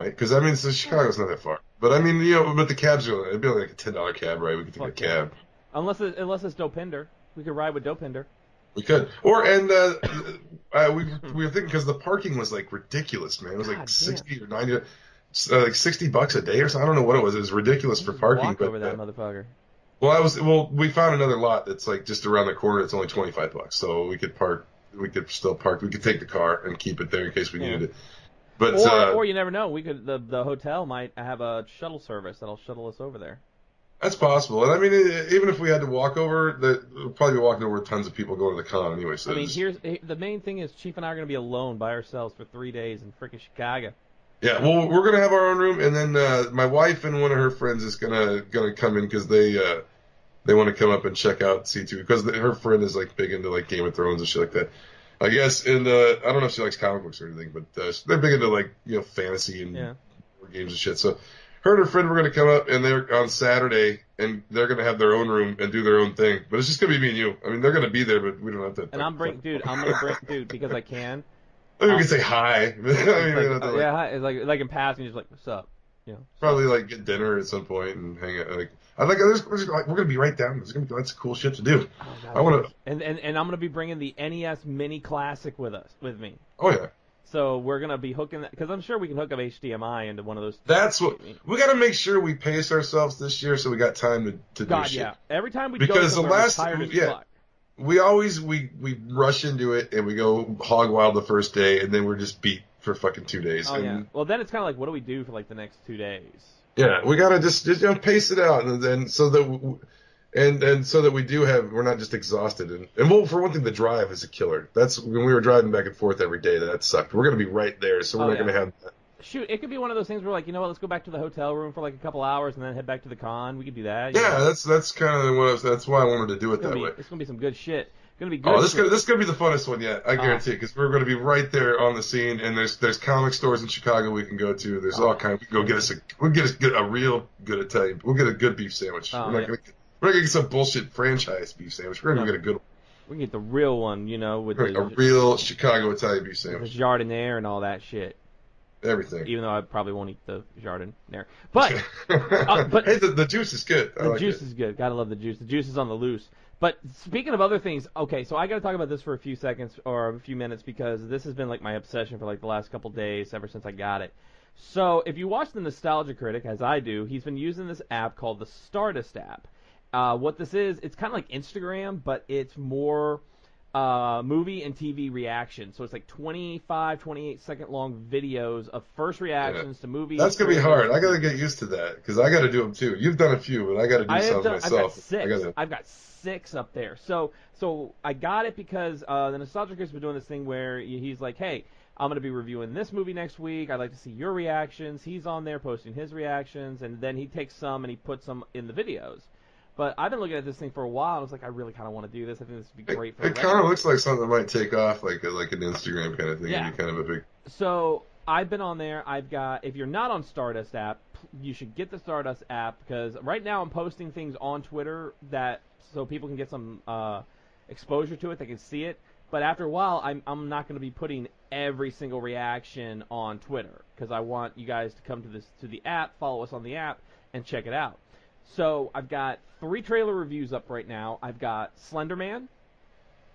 right? Because I mean, so Chicago's not that far. But I mean, but the cabs it'd be like a $10 cab, right? We could take a Fuck yeah. cab. Unless it's Dopinder. We could ride with Dopinder. We could, we were thinking because the parking was like ridiculous, man. It was like God damn. 60 or 90, like $60 a day or something. I don't know what it was. It was ridiculous for Just parking. walk But over that motherfucker. we found another lot that's like just around the corner. It's only $25, so we could park. We could still park. We could take the car and keep it there in case we needed it. But or you never know. We could the hotel might have a shuttle service that'll shuttle us over there. that's possible. And I mean, even if we had to walk over, we'll probably be walking over with tons of people going to the con anyway. So I mean, here's the main thing is Chief and I are going to be alone by ourselves for 3 days in frickin' Chicago. yeah, well, we're gonna have our own room, and then my wife and one of her friends is gonna come in because they want to come up and check out C2 because her friend is like big into like Game of Thrones and shit like that. I guess, and I don't know if she likes comic books or anything, but they're big into like fantasy and games and shit. So her and her friend were gonna come up, and they're on Saturday, and they're gonna have their own room and do their own thing. But it's just gonna be me and you. I mean, they're gonna be there, but we don't have to. And I'm gonna bring because I can. I mean, we can say hi. I mean, hi. It's like in passing, just like, what's up? Probably like get dinner at some point and hang out. Like we're gonna be right down. There's gonna be lots of cool shit to do. Oh, God, I want to. And I'm gonna be bringing the NES Mini Classic with me. Oh yeah. So we're gonna be hooking that because I'm sure we can hook up HDMI into one of those. That's what we got to make sure we pace ourselves this year so we got time to do shit. Yeah. Every time we because go the last fuck. we always we rush into it and we go hog wild the first day and then we're just beat for fucking 2 days. Oh yeah. Well, then it's kind of like, what do we do for like the next 2 days? Yeah, we gotta just pace it out and then so that. And so that we're not just exhausted. And well, for one thing, the drive is a killer. That's when we were driving back and forth every day. That sucked. We're going to be right there, so we're not going to have that. Shoot, it could be one of those things where, like, you know what, let's go back to the hotel room for like a couple hours and then head back to the con. We could do that. Yeah, that's kind of that's why I wanted to do it that way. It's going to be some good shit. It's going to be good. Oh, this is going to be the funnest one yet. I guarantee it, because we're going to be right there on the scene. And there's comic stores in Chicago we can go to. There's all kinds. We can go get a real good Italian. We'll get a good beef sandwich. We're not going to get some bullshit franchise beef sandwich. We're going to get a good one. We can get the real one, with a real Chicago Italian beef sandwich. The jardiniere and all that shit. Everything. Even though I probably won't eat the jardiniere. But, hey, the juice is good. The juice is good. Gotta love the juice. The juice is on the loose. But speaking of other things, okay, so I gotta talk about this for a few seconds or a few minutes because this has been like my obsession for like the last couple days ever since I got it. So if you watch the Nostalgia Critic, as I do, he's been using this app called the Stardust app. What this is, it's kind of like Instagram, but it's more movie and TV reactions. So it's like 25, 28-second long videos of first reactions to movies. That's going to be hard. I got to get used to that because I got to do them too. You've done a few, but I got to do some myself. I've got 6 up there. So I got it because the Nostalgia Critic's been doing this thing where he's like, hey, I'm going to be reviewing this movie next week. I'd like to see your reactions. He's on there posting his reactions, and then he takes some and he puts them in the videos. But I've been looking at this thing for a while. I was like, I really kind of want to do this. I think this would be great for. It kind of looks like something that might take off, like an Instagram kind of thing. Yeah. It'd be kind of a big. So I've been on there. I've got. If you're not on Stardust app, you should get the Stardust app because right now I'm posting things on Twitter so people can get some exposure to it. They can see it. But after a while, I'm not going to be putting every single reaction on Twitter because I want you guys to come to the app, follow us on the app, and check it out. So I've got 3 trailer reviews up right now. I've got Slender Man,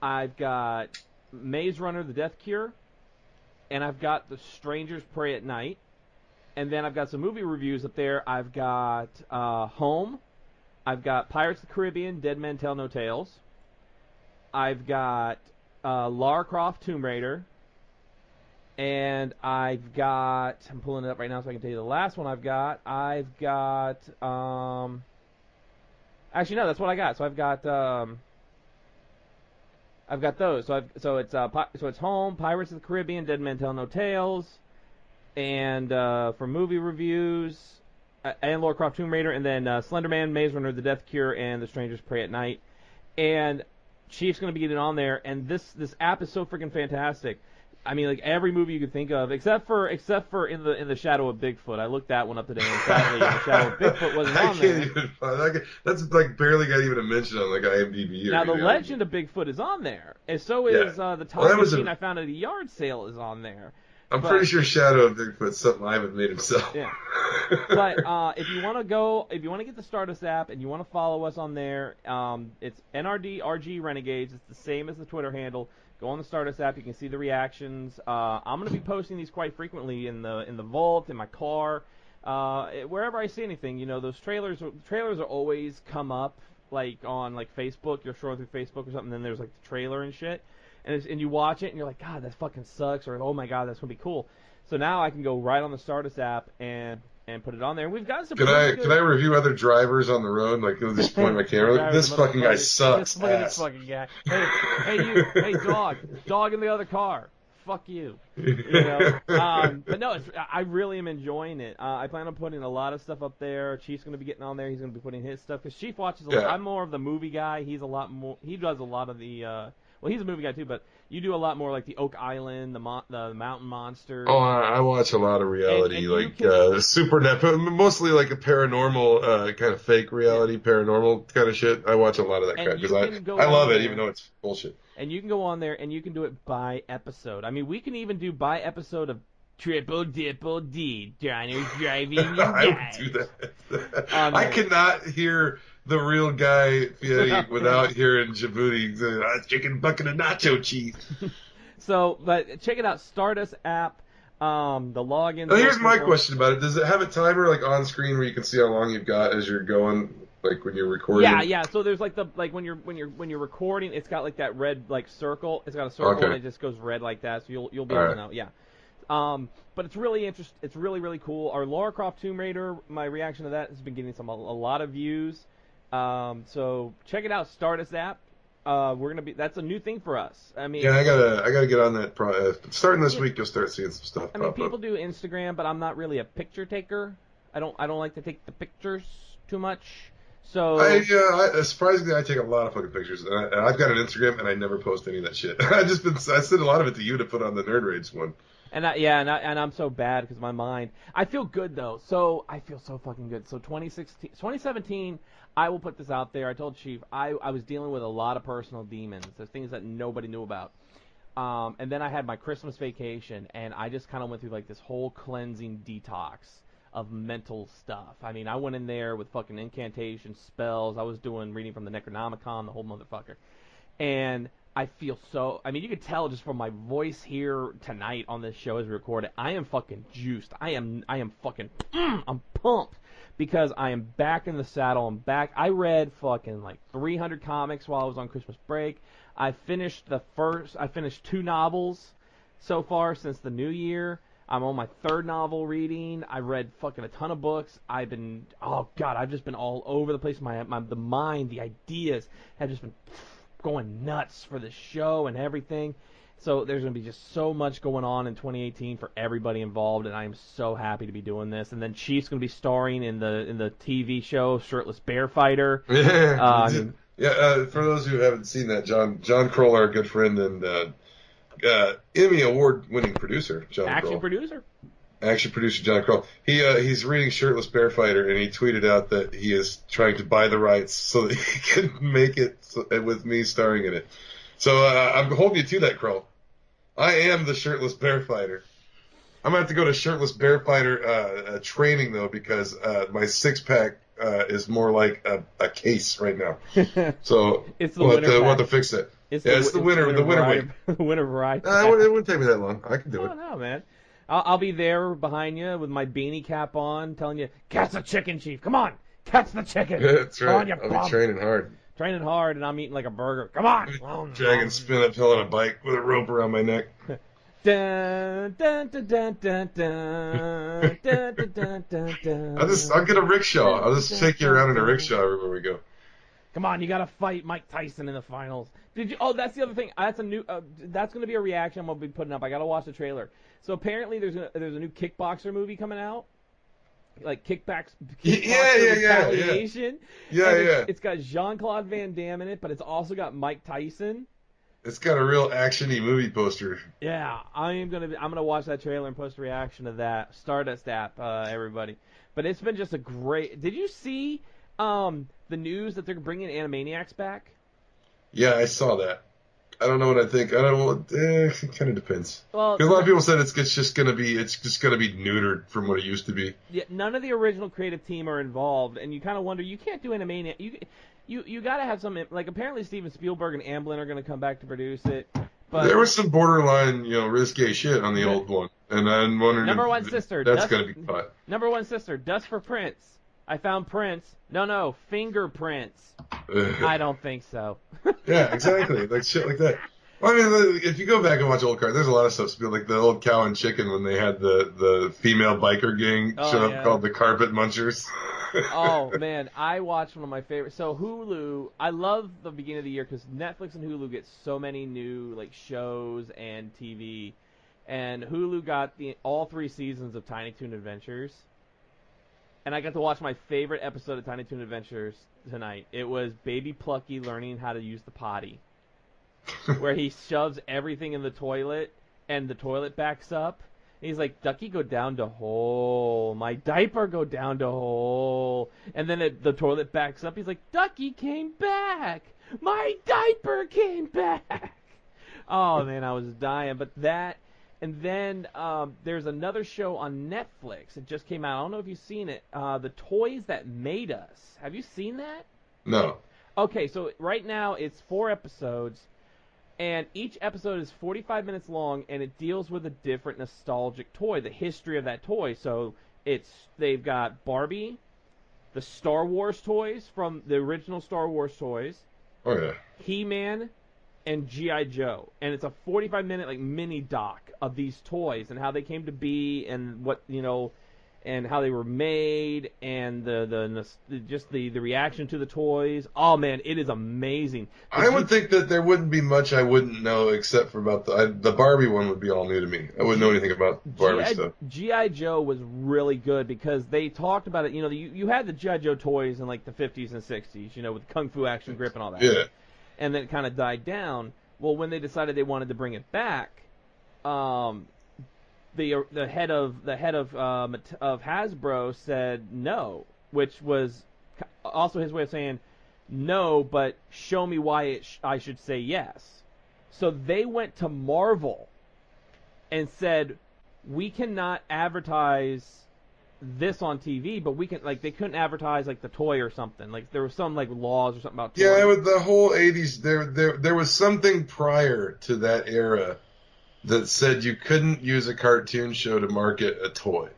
I've got Maze Runner: The Death Cure, and I've got The Strangers Prey at Night. And then I've got some movie reviews up there. I've got Home, I've got Pirates of the Caribbean: Dead Men Tell No Tales, I've got Lara Croft: Tomb Raider, and I'm pulling it up right now so I can tell you the last one I've got actually no, that's what I got. So I've got those. So it's Home, Pirates of the Caribbean, Dead Men Tell No Tales, and for movie reviews, and Lara Croft: Tomb Raider, and then Slender Man, Maze Runner: The Death Cure, and The Strangers Prey at Night. And Chief's going to be getting on there, and this app is so freaking fantastic. I mean, like every movie you could think of, except for in the Shadow of Bigfoot. I looked that one up today, and sadly, the Shadow of Bigfoot wasn't on there. That's like barely got even a mention on like IMDb. Now the Legend of Bigfoot is on there, and so is the Time Machine I found at a yard sale is on there. I'm pretty sure Shadow of Bigfoot's something I haven't made himself. Yeah. But if you want to get the Stardust app and you want to follow us on there, it's NRD Renegades. It's the same as the Twitter handle. Go on the Stardust app. You can see the reactions. I'm going to be posting these quite frequently in the vault, in my car, wherever I see anything. You know, those trailers are always come up like on like Facebook. You're scrolling through Facebook or something, and then there's like the trailer and shit. And you watch it, and you're like, God, that fucking sucks, or oh my God, that's gonna be cool. So now I can go right on the Stardust app and put it on there. And we've got some. Can I review other drivers on the road? Like, just point my camera. Like, this fucking guy sucks. Look at this fucking guy. Hey, dog in the other car. Fuck you. You know. But no, I really am enjoying it. I plan on putting a lot of stuff up there. Chief's gonna be getting on there. He's gonna be putting his stuff because Chief watches. I'm more of the movie guy. He's a lot more. He does a lot of the. Well, he's a movie guy too, but you do a lot more like the Oak Island, the Mountain Monsters. Oh, I watch a lot of reality, Supernatural, mostly like a paranormal, kind of fake reality, paranormal kind of shit. I watch a lot of that crap because I love it, even though it's bullshit. And you can go on there and you can do it by episode. I mean, we can even do by episode of Triple Dipple D, Diners, Driving, and I would do that. I cannot hear the real Guy Fieri without hearing Djibouti, chicken bucket of nacho cheese. So, but check it out, Stardust app, the login. Now, here's my question about it. Does it have a timer like on screen where you can see how long you've got as you're going, like when you're recording? Yeah. So there's like when you're recording, it's got like that red like circle. It's got a circle and it just goes red like that. So you'll be able to know. Yeah. But it's really interesting. It's really cool. Our Lara Croft Tomb Raider, my reaction to that has been getting a lot of views. So check it out, Stardust app. That's a new thing for us. I mean, yeah, I gotta get on that. Starting this week, you'll start seeing some stuff. I mean, people do Instagram, but I'm not really a picture taker. I don't like to take the pictures too much. So surprisingly, I take a lot of fucking pictures, and I've got an Instagram, and I never post any of that shit. I sent a lot of it to you to put on the Nerd Rage one. And I'm so bad because my mind. I feel good though. So I feel so fucking good. So 2017, I will put this out there. I told Chief I was dealing with a lot of personal demons. There's things that nobody knew about. And then I had my Christmas vacation, and I just kind of went through like this whole cleansing detox of mental stuff. I mean, I went in there with fucking incantations, spells. I was reading from the Necronomicon, the whole motherfucker. And I feel so. I mean, you can tell just from my voice here tonight on this show as we record it. I am fucking juiced. I am fucking. I'm pumped because I am back in the saddle. I'm back. I read fucking like 300 comics while I was on Christmas break. I finished 2 novels so far since the new year. I'm on my 3rd novel reading. I read fucking a ton of books. I've just been all over the place. The mind, the ideas have just been going nuts for the show and everything. So there's going to be just so much going on in 2018 for everybody involved, and I am so happy to be doing this. And then Chief's going to be starring in the TV show Shirtless Bear Fighter. Yeah. For those who haven't seen that, John Kroll, our good friend and Emmy award-winning producer, Action producer John Kroll. He's reading Shirtless Bear Fighter, and he tweeted out that he is trying to buy the rights so that he can make it with me starring in it. So I'm holding you to that, Kroll. I am the Shirtless Bear Fighter. I'm going to have to go to Shirtless Bear Fighter training, though, because my six-pack is more like a case right now. So we'll have to fix it. It's the winter week. The winter variety. It wouldn't take me that long. I can do it. Oh, no, man. I'll be there behind you with my beanie cap on, telling you, catch the chicken, Chief. Come on, catch the chicken. Yeah, that's right. I'll be training hard. Training hard, and I'm eating like a burger. Come on. Dragging spin uphill on a bike with a rope around my neck. Dun, dun, dun, dun, dun, dun, dun, dun, dun, dun. I'll get a rickshaw. I'll just take you around in a rickshaw everywhere we go. Come on, you gotta fight Mike Tyson in the finals. Did you? Oh, that's the other thing. That's a new. That's gonna be a reaction I'm gonna be putting up. I gotta watch the trailer. So apparently there's a new kickboxer movie coming out, like Kickboxer Retaliation. Yeah. It's got Jean-Claude Van Damme in it, but it's also got Mike Tyson. It's got a real action-y movie poster. Yeah, I'm gonna watch that trailer and post a reaction to that Stardust app, everybody. But it's been just a great. Did you see the news that they're bringing Animaniacs back? Yeah, I saw that. I don't know what I think. I don't know. It kind of depends. Well, Because a lot of people said it's just gonna be neutered from what it used to be. yeah, none of the original creative team are involved, and you kind of wonder. You can't do Animaniacs. You got to have some, like, apparently Steven Spielberg and Amblin are going to come back to produce it. But There was some borderline, risque shit on the old one, and I'm wondering Number One if Sister, that's gonna be cut. Number One Sister, Dust for Prince. I found Prince. No, fingerprints. I don't think so. Yeah, exactly. Like shit like that. Well, I mean, if you go back and watch old cards, there's a lot of stuff. Like the old Cow and Chicken when they had the female biker gang show up called the Carpet Munchers. Oh, man, I watched one of my favorites. So Hulu, I love the beginning of the year because Netflix and Hulu get so many new like shows and TV. And Hulu got all 3 seasons of Tiny Toon Adventures. And I got to watch my favorite episode of Tiny Toon Adventures tonight. It was Baby Plucky learning how to use the potty. Where he shoves everything in the toilet, and the toilet backs up. And he's like, Ducky, go down to hole. My diaper go down to hole. And then the toilet backs up. He's like, Ducky came back. My diaper came back. Oh, man, I was dying. But that... And then there's another show on Netflix. It just came out. I don't know if you've seen it. The Toys That Made Us. Have you seen that? No. Okay, so right now it's 4 episodes, and each episode is 45 minutes long, and it deals with a different nostalgic toy, the history of that toy. So they've got Barbie, the Star Wars toys from the original Star Wars toys. Oh yeah. He-Man, and G.I. Joe, and it's a 45-minute like mini doc of these toys and how they came to be and what and how they were made and the reaction to the toys. Oh man, it is amazing. I would think that there wouldn't be much I wouldn't know except for about the Barbie one would be all new to me. I wouldn't know anything about Barbie stuff. G.I. Joe was really good because they talked about it. You had the G.I. Joe toys in like the 50s and 60s, with Kung Fu action grip and all that. Yeah. And then it kind of died down. Well, when they decided they wanted to bring it back, the head of Hasbro said no, which was also his way of saying no, but show me why I should say yes. So they went to Marvel and said, we cannot advertise this on TV, but we can they couldn't advertise like the toy or something. Like there was some like laws or something about toys. Yeah, with the whole 80s, there was something prior to that era that said you couldn't use a cartoon show to market a toy.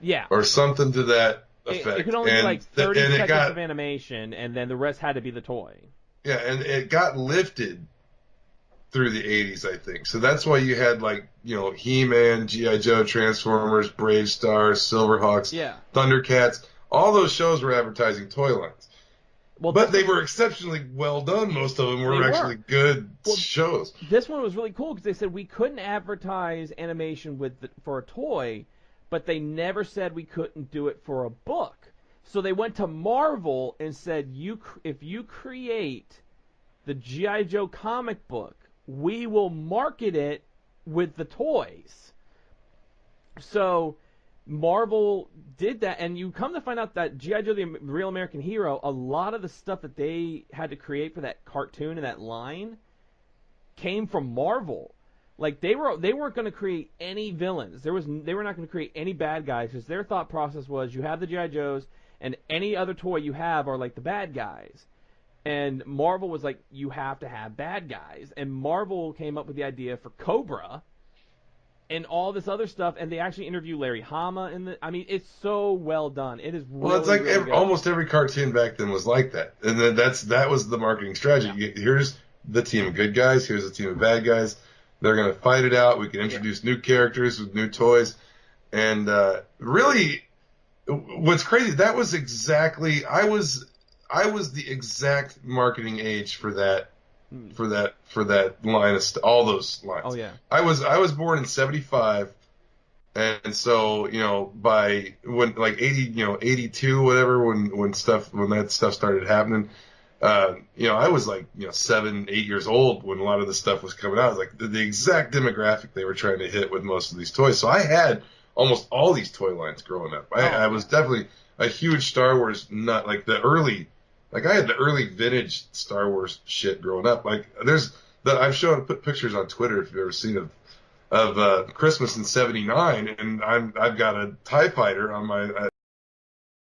Yeah. Or something to that effect. It could only be like 30 seconds of animation, and then the rest had to be the toy. Yeah, and it got lifted through the 80s, I think. So that's why you had He-Man, G.I. Joe, Transformers, Brave Stars, Silverhawks, Thundercats. All those shows were advertising toy lines. But they were exceptionally well done. Most of them were actually good shows. This one was really cool because they said we couldn't advertise animation for a toy, but they never said we couldn't do it for a book. So they went to Marvel and said, if you create the G.I. Joe comic book, we will market it with the toys. So Marvel did that, and you come to find out that G.I. Joe, the Real American Hero, a lot of the stuff that they had to create for that cartoon and that line came from Marvel. Like they weren't going to create any villains. They were not going to create any bad guys because their thought process was you have the G.I. Joes and any other toy you have are like the bad guys. And Marvel was like, you have to have bad guys. And Marvel came up with the idea for Cobra and all this other stuff. And they actually interview Larry Hama. It's so well done. It is really, it's like really good. Almost every cartoon back then was like that. And then that was the marketing strategy. Yeah. Here's the team of good guys. Here's the team of bad guys. They're going to fight it out. We can introduce new characters with new toys. And really, what's crazy, that was exactly... I was the exact marketing age for that line of all those lines. Oh yeah. I was born in 75, and so by when 82 whatever when that stuff started happening, I was 7, 8 years old when a lot of the stuff was coming out. It was like the exact demographic they were trying to hit with most of these toys. So I had almost all these toy lines growing up. I was definitely a huge Star Wars nut, I had the early vintage Star Wars shit growing up. There's that I've put pictures on Twitter if you've ever seen of Christmas in '79, and I've got a TIE fighter on my